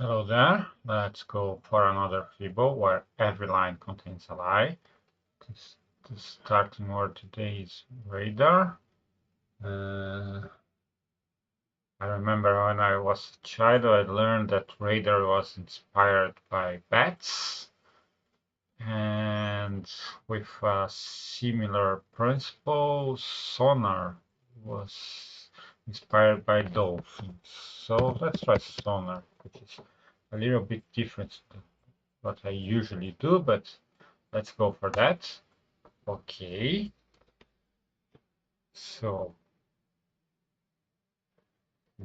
Hello there. Let's go for another Fibble where every line contains a lie. The starting word today is radar. I remember when I was a child, I learned that radar was inspired by bats, and with a similar principle, sonar was inspired by dolphins. So let's try sonar, which is a little bit different than what I usually do, but let's go for that. Okay. So,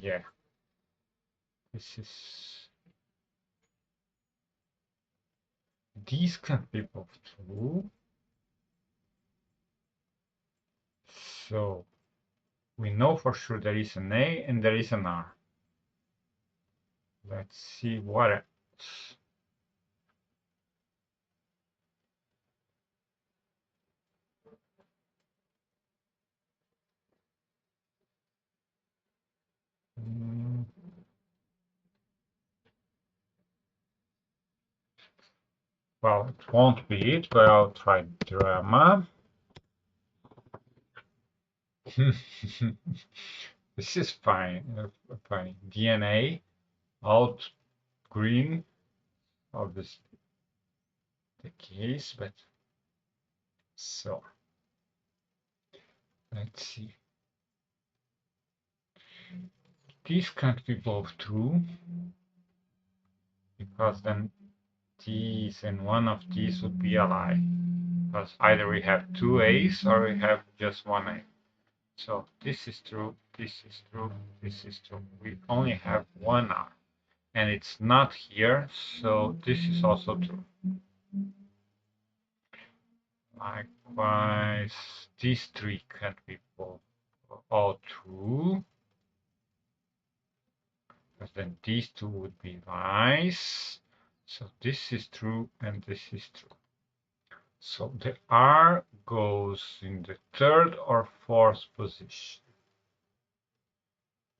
yeah, this is, these can be both true. So, we know for sure there is an A and there is an R. Let's see what else. Well, it won't be it, but I'll try drama. This is fine. Fine. DNA, out green, obviously the case, but so let's see. These can't be both true because then these and one of these would be a lie. Because either we have two A's or we have just one A. So this is true, this is true, this is true. We only have one R. And it's not here, so this is also true. Likewise, these three can't be both all true. Because then these two would be lies. So this is true and this is true. So the R goes in the third or fourth position.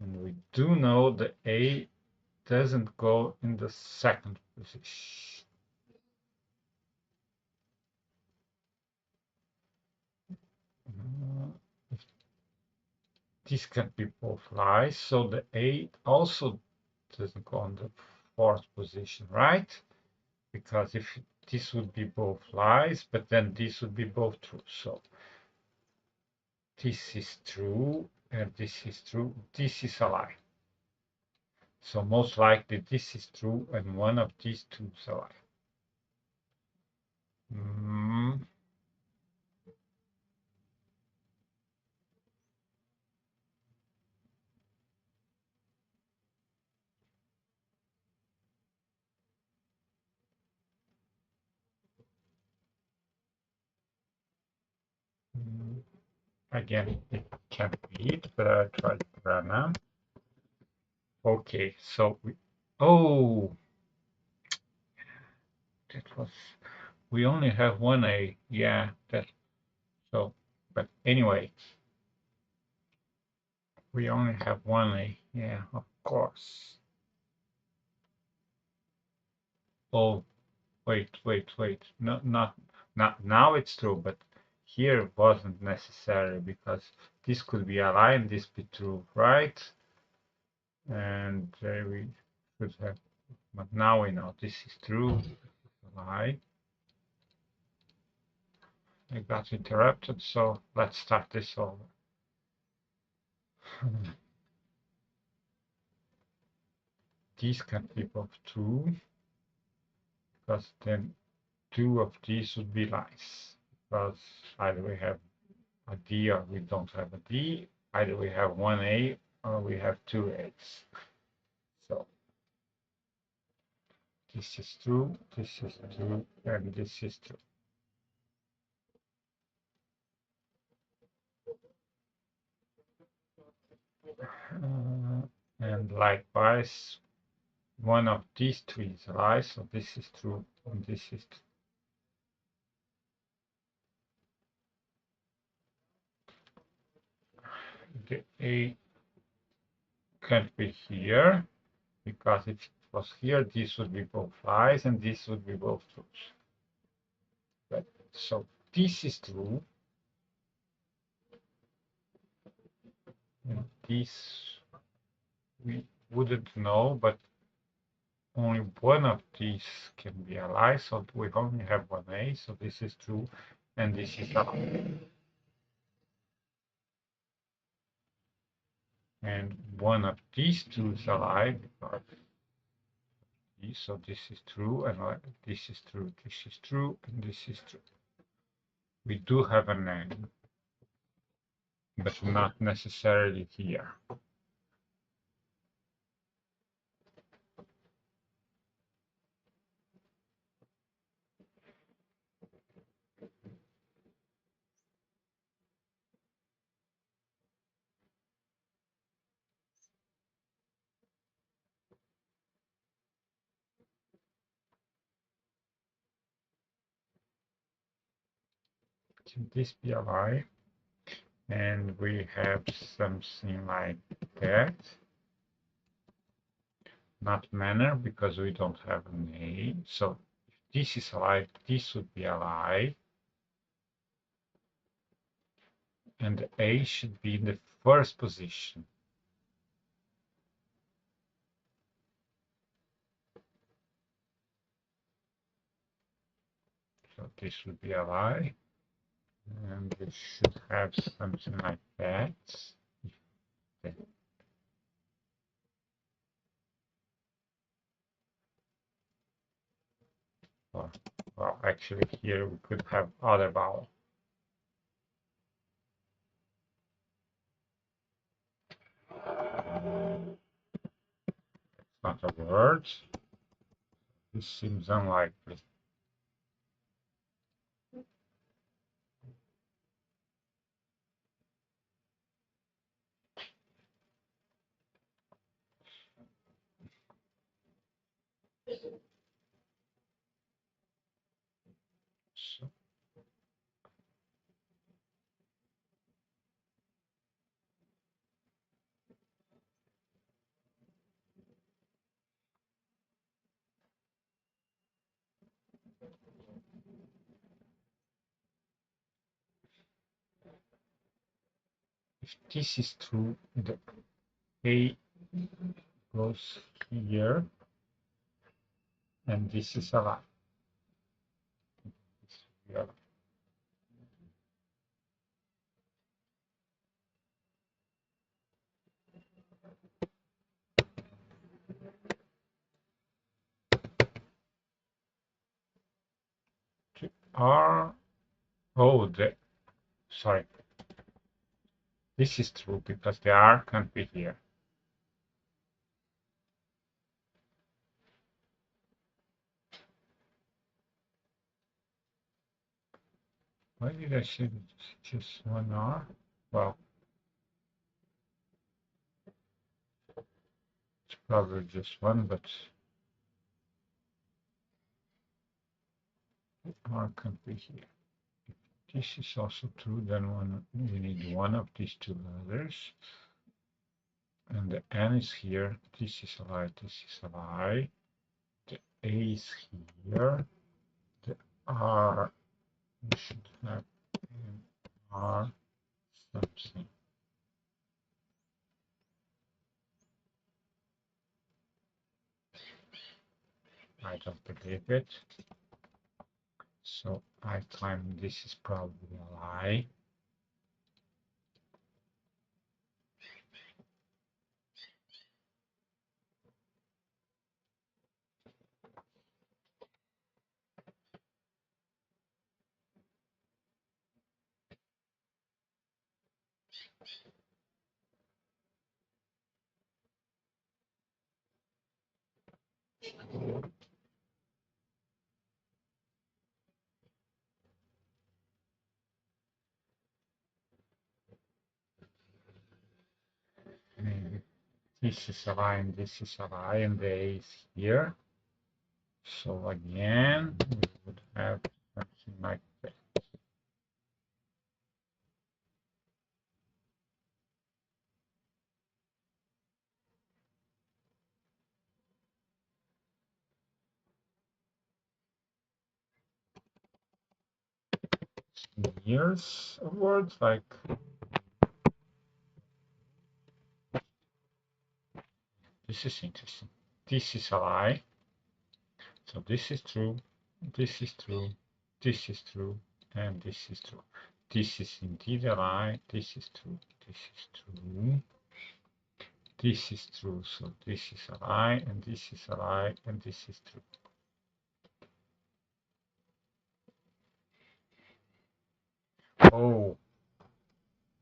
And we do know the A doesn't go in the second position. This can be both lies, so the A also doesn't go in the fourth position, right? Because if this would be both lies, but then this would be both true. So this is true and this is true. This is a lie. So most likely this is true and one of these two is a lie. Again, it can't be it, but I tried to run now. Okay, so oh, that was, we only have one A. Yeah, that, so, but anyway, we only have one A. Yeah, of course. Oh, wait. No, not now it's true, but here it wasn't necessary because this could be a lie and this be true, right? And there we should have, but now we know this is true, a lie. I got interrupted, so let's start this over. These can be both true, because then two of these would be lies. Because either we have a D or we don't have a D, either we have one A or we have two A's. So this is true, and this is true. And likewise, one of these three is a lie, so this is true and this is true. The A can't be here because if it was here, this would be both lies and this would be both truths. But, so this is true. And this we wouldn't know, but only one of these can be a lie, so we only have one A, so this is true, and this is a lie. And one of these two is a lie, because so this is true, and this is true, this is true, and this is true. We do have an N, but not necessarily here. Can this be a lie? And we have something like that. Not manner, because we don't have an A. So if this is a lie, this would be a lie. And the A should be in the first position. So this would be a lie. And we should have something like that. Well, actually here we could have other vowel. It's not a word. This seems unlikely. So if this is true, the A goes here, and this is a lie. R, oh, sorry. This is true because the R can't be here. Why did I say just one R? Well, it's probably just one, but R can't be here. If this is also true, then we need one of these two letters. And the N is here. This is a lie. This is a lie. The A is here. The R, we should have an R something. I don't believe it. So I claim this is probably a lie. Maybe this is a lie and this is a lie, and the A is here. So again, we would have something like that. years of words, like this is interesting. This is a lie. So this is true, this is true, this is true, and this is true. This is indeed a lie, this is true, this is true. This is true, so this is a lie, and this is a lie, and this is true. Oh,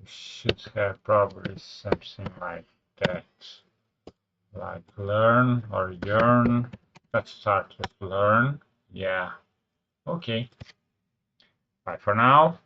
we should have probably something like that. Like learn or yearn. Let's start with learn. Yeah. Okay. Bye for now.